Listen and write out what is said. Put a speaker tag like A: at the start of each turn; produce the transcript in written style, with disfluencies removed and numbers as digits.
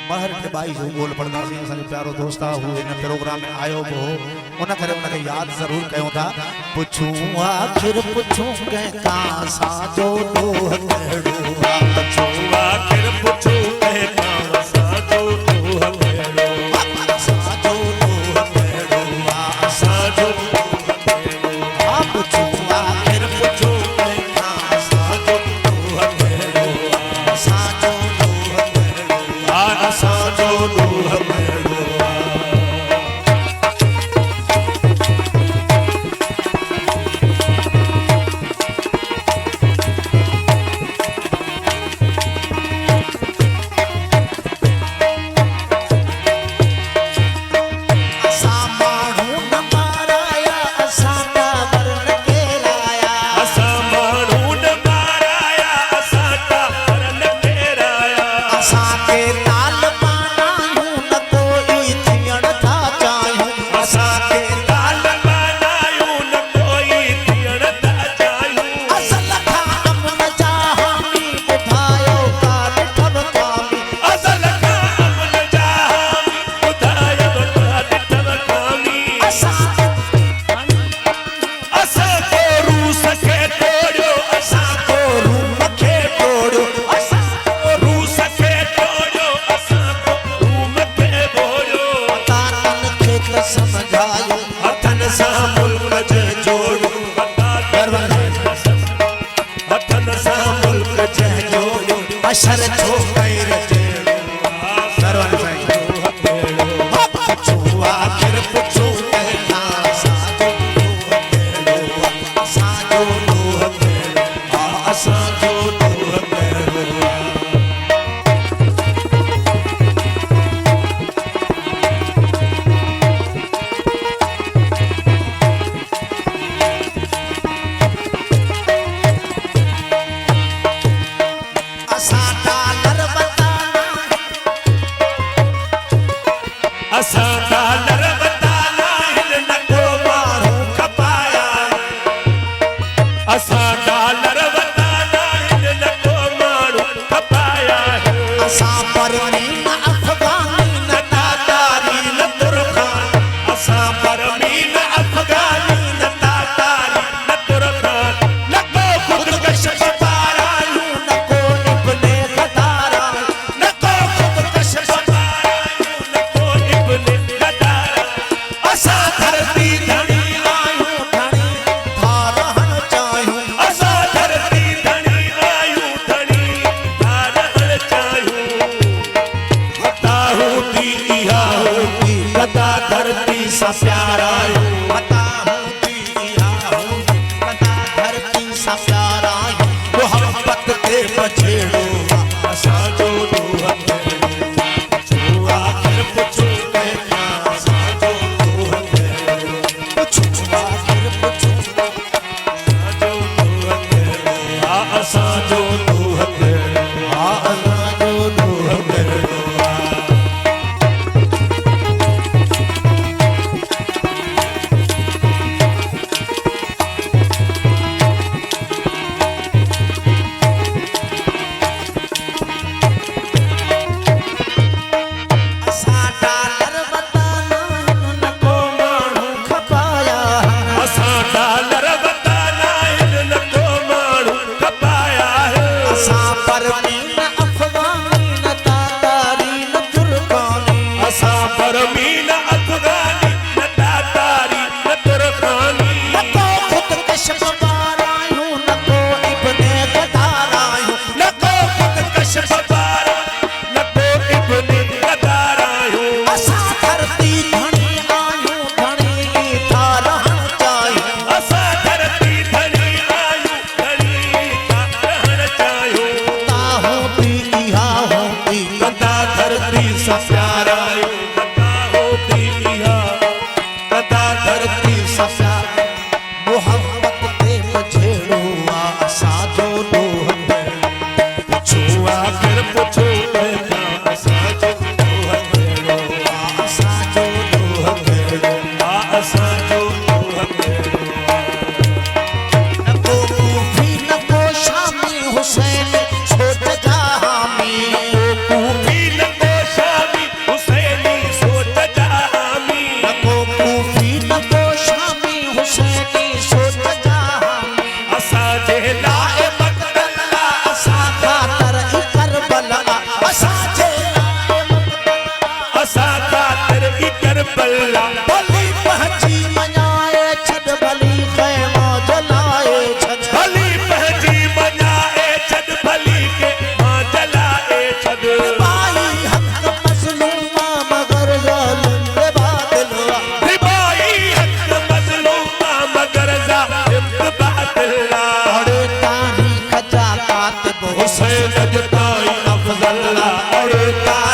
A: बाहर के भाई जो बोल पड़दा सी असन प्यारो दोस्त हु इन प्रोग्राम में आयो हो उन करे उनके याद जरूर कयो था पुछूं आखिर पुछूं के का सा जो दोह कड़ो
B: पुछूं आखिर पुछूं के का सा जो दोह कड़ो
A: सा जो दोह कड़ो सा जो पुछूं आखिर पुछूं के का सा जो दोह कड़ो सा जो
B: साजो दोह कड़ो
A: अशर छो पैर जेड़ो सरवन साईं पुछूं आखिर पुछूं के का सा जो दोह कड़ो सा जो दोह कड़ो सा प्यारा पता दिया हूँ पता धरती सा प्यारा मोहब्बत के बछेड़ो सा जो दोह कड़ो आखिर पुछूं के का सा जो दोह कड़ो पुछूं आखिर पुछूं सा जो दोह कड़ो सा जो दोह कड़ो और का